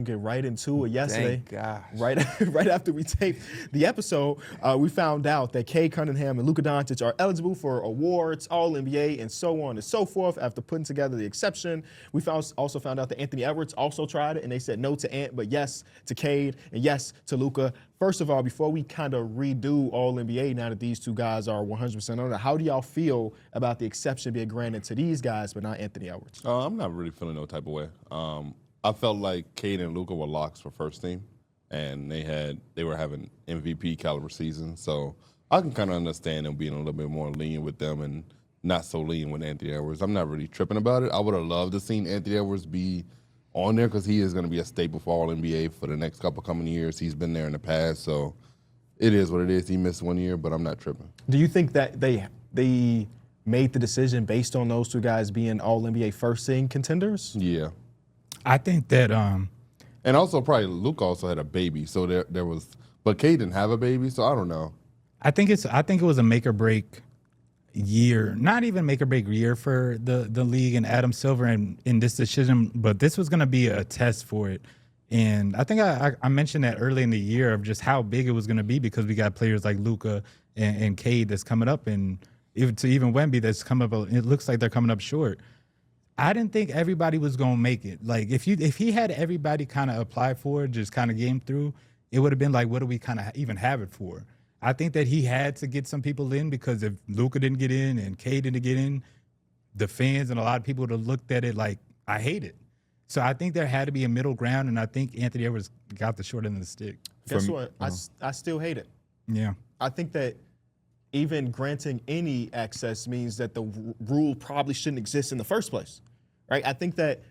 Get right into it yesterday. Thank gosh. Right after we taped the episode, we found out that Cade, Cunningham, and Luka Doncic are eligible for awards, All-NBA, and so on and so forth. After putting together the exception, we also found out that Anthony Edwards also tried it, and they said no to Ant, but yes to Cade, and yes to Luka. First of all, before we kind of redo All-NBA, now that these two guys are 100% on it, how do y'all feel about the exception being granted to these guys, but not Anthony Edwards? I'm not really feeling no type of way. I felt like Cade and Luka were locks for first team, and they were having MVP caliber season. So I can kind of understand them being a little bit more lenient with them and not so lenient with Anthony Edwards. I'm not really tripping about it. I would have loved to seen Anthony Edwards be on there because he is going to be a staple for All NBA for the next couple coming years. He's been there in the past, so it is what it is. He missed 1 year, but I'm not tripping. Do you think that they made the decision based on those two guys being All NBA first team contenders? Yeah. I think that And also probably Luka also had a baby, so there was, but Cade didn't have a baby, so I don't know. I think it was a make or break year, not even make or break year for the league and Adam Silver in this decision, but this was going to be a test for it. And I think I mentioned that early in the year of just how big it was going to be because we got players like Luka and Cade that's coming up, and even Wemby that's coming up. It looks like they're coming up short. I didn't think everybody was going to make it. Like, if he had everybody kind of apply for it, just kind of game through, it would have been like, what do we kind of even have it for? I think that he had to get some people in because if Luka didn't get in and Cade didn't get in, the fans and a lot of people would have looked at it like, I hate it. So I think there had to be a middle ground, and I think Anthony Edwards got the short end of the stick. Guess what? I still hate it. Yeah. I think that even granting any access means that the rule probably shouldn't exist in the first place. Right? I think that,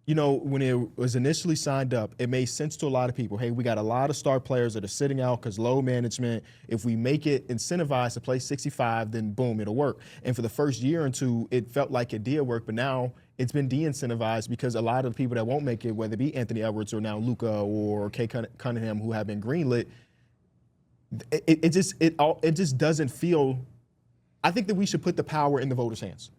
when it was initially signed up, it made sense to a lot of people. Hey, we got a lot of star players that are sitting out because low management. If we make it incentivized to play 65, then boom, it'll work. And for the first year or two, it felt like it did work, but now it's been de-incentivized because a lot of the people that won't make it, whether it be Anthony Edwards or now Luka or Cade Cunningham, who have been greenlit, it just doesn't feel. I think that we should put the power in the voters' hands.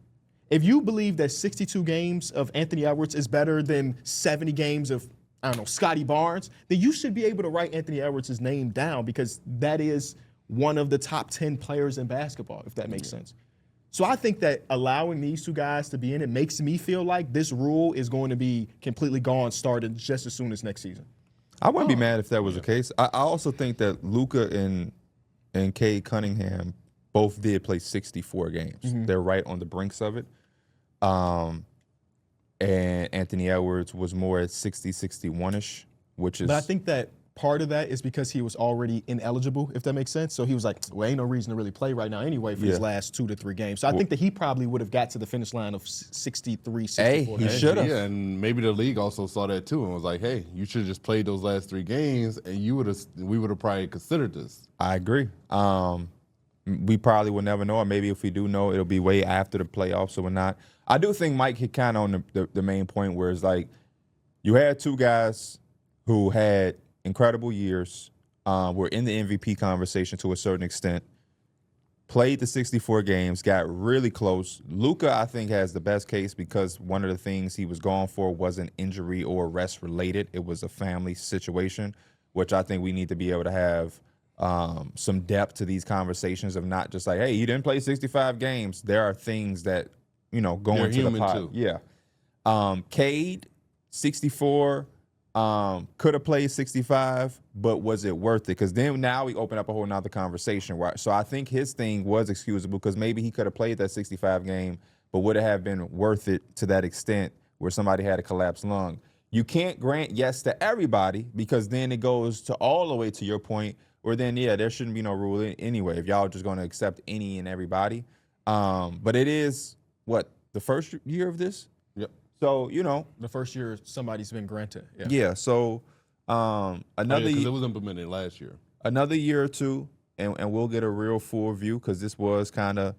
If you believe that 62 games of Anthony Edwards is better than 70 games of, Scotty Barnes, then you should be able to write Anthony Edwards' name down because that is one of the top 10 players in basketball, if that makes sense. So I think that allowing these two guys to be in it makes me feel like this rule is going to be completely gone, started just as soon as next season. I wouldn't be mad if that was the case. I also think that Luka and Cade Cunningham both did play 64 games. Mm-hmm. They're right on the brinks of it. And Anthony Edwards was more at 60, 61-ish, which is... But I think that part of that is because he was already ineligible, if that makes sense. So he was like, well, ain't no reason to really play right now anyway for his last 2 to 3 games. So I think that he probably would have got to the finish line of 63, 64. He should have. Yeah, and maybe the league also saw that too and was like, hey, you should have just played those last 3 games and we would have probably considered this. I agree. We probably will never know, or maybe if we do know, it'll be way after the playoffs, so we're not. I do think Mike hit kind of on the main point where it's like you had 2 guys who had incredible years, were in the MVP conversation to a certain extent, played the 64 games, got really close. Luka, I think, has the best case because one of the things he was gone for wasn't injury or rest related. It was a family situation, which I think we need to be able to have some depth to these conversations of not just like, hey, you didn't play 65 games. There are things that, go into the pot. Too. Yeah. Cade, 64, could have played 65, but was it worth it? Because then now we open up a whole nother conversation. Right? So I think his thing was excusable because maybe he could have played that 65 game, but would it have been worth it to that extent where somebody had a collapsed lung? You can't grant yes to everybody because then it goes to all the way to your point where then, there shouldn't be no rule anyway if y'all just going to accept any and everybody. But it is, the first year of this? Yep. So, The first year somebody's been granted. Yeah, so another because it was implemented last year. Another year or two, and we'll get a real full view because this was kind of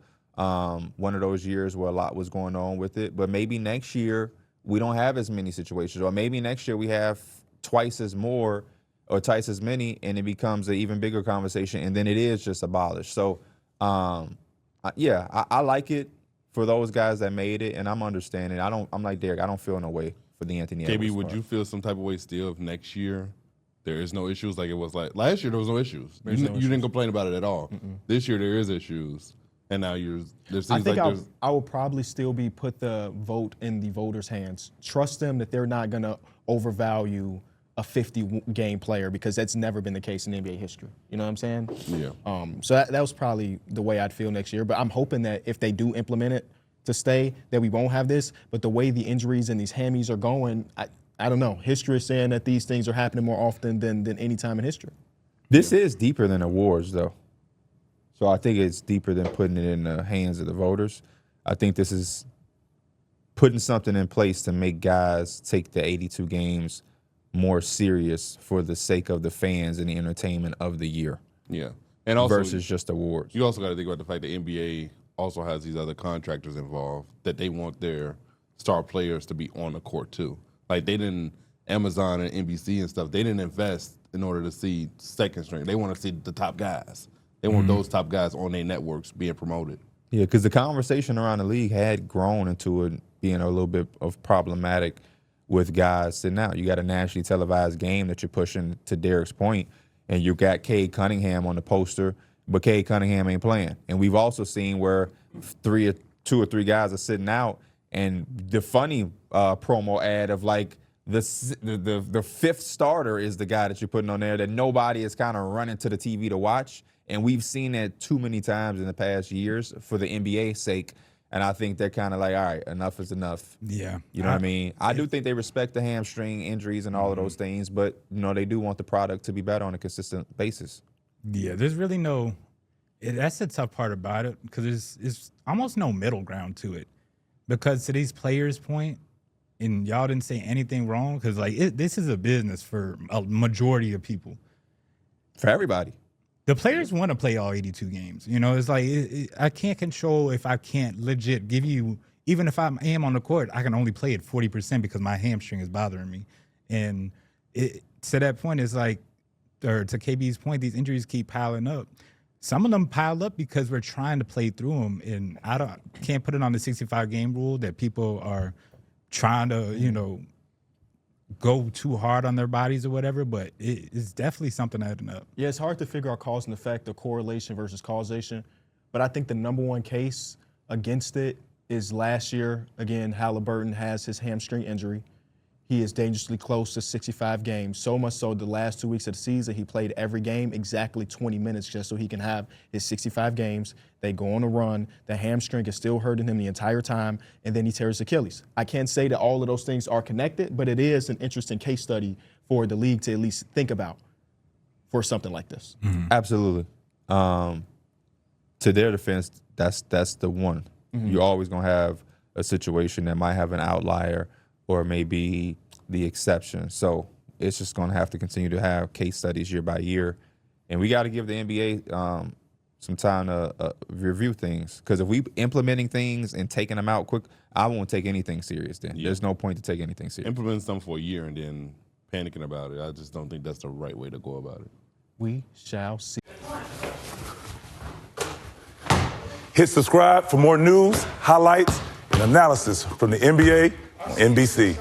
one of those years where a lot was going on with it. But maybe next year we don't have as many situations, or maybe next year we have twice as more or twice as many, and it becomes an even bigger conversation, and then it is just abolished. So, I like it for those guys that made it, and I'm understanding. I'm like Derek. I don't feel no way for the Anthony KB, Edwards would part. you feel some type of way still if next year there is no issues like it was like last year? There was no issues. You didn't complain about it at all. This year there is issues, and now there seems I think like there's. I will probably still be put the vote in the voters' hands. Trust them that they're not going to overvalue a 50-game player because that's never been the case in NBA history. You know what I'm saying? Yeah. So that was probably the way I'd feel next year. But I'm hoping that if they do implement it to stay, that we won't have this. But the way the injuries and these hammies are going, I don't know. History is saying that these things are happening more often than any time in history. This is deeper than awards, though. So I think it's deeper than putting it in the hands of the voters. I think this is putting something in place to make guys take the 82 games more serious for the sake of the fans and the entertainment of the year. Yeah. And also versus just awards. You also got to think about the fact that NBA also has these other contractors involved that they want their star players to be on the court too. Like Amazon and NBC and stuff, they didn't invest in order to see second string. They want to see the top guys. They want those top guys on their networks being promoted. Yeah, because the conversation around the league had grown into it being a little bit of problematic with guys sitting out. You got a nationally televised game that you're pushing, to Derek's point, and you got Cade Cunningham on the poster, but Cade Cunningham ain't playing. And we've also seen where two or three guys are sitting out, and the funny promo ad of like the fifth starter is the guy that you're putting on there that nobody is kind of running to the TV to watch. And we've seen that too many times in the past years for the NBA's sake. And I think they're kind of like, all right, enough is enough. Yeah. You know what I mean? I do think they respect the hamstring injuries and all of those things, but, they do want the product to be better on a consistent basis. Yeah, there's really that's the tough part about it, because it's almost no middle ground to it. Because to these players' point, and y'all didn't say anything wrong, because this is a business for a majority of people. For everybody. The players want to play all 82 games. It's like I can't control if I can't legit give you, even if I am on the court, I can only play at 40% because my hamstring is bothering me. And to that point, it's like, or to KB's point, these injuries keep piling up. Some of them pile up because we're trying to play through them. And can't put it on the 65-game rule that people are trying to, go too hard on their bodies or whatever, but it's definitely something adding up. Yeah, it's hard to figure out cause and effect or correlation versus causation, but I think the number one case against it is last year. Again, Halliburton has his hamstring injury. He is dangerously close to 65 games, so much so the last 2 weeks of the season, he played every game exactly 20 minutes just so he can have his 65 games. They go on a run. The hamstring is still hurting him the entire time, and then he tears Achilles. I can't say that all of those things are connected, but it is an interesting case study for the league to at least think about for something like this. Mm-hmm. Absolutely. To their defense, that's the one. Mm-hmm. You're always going to have a situation that might have an outlier or maybe the exception. So it's just going to have to continue to have case studies year by year. And we got to give the NBA some time to review things. Because if we implementing things and taking them out quick, I won't take anything serious then. Yeah. There's no point to take anything serious. Implementing something for a year and then panicking about it, I just don't think that's the right way to go about it. We shall see. Hit subscribe for more news, highlights, and analysis from the NBA on NBC.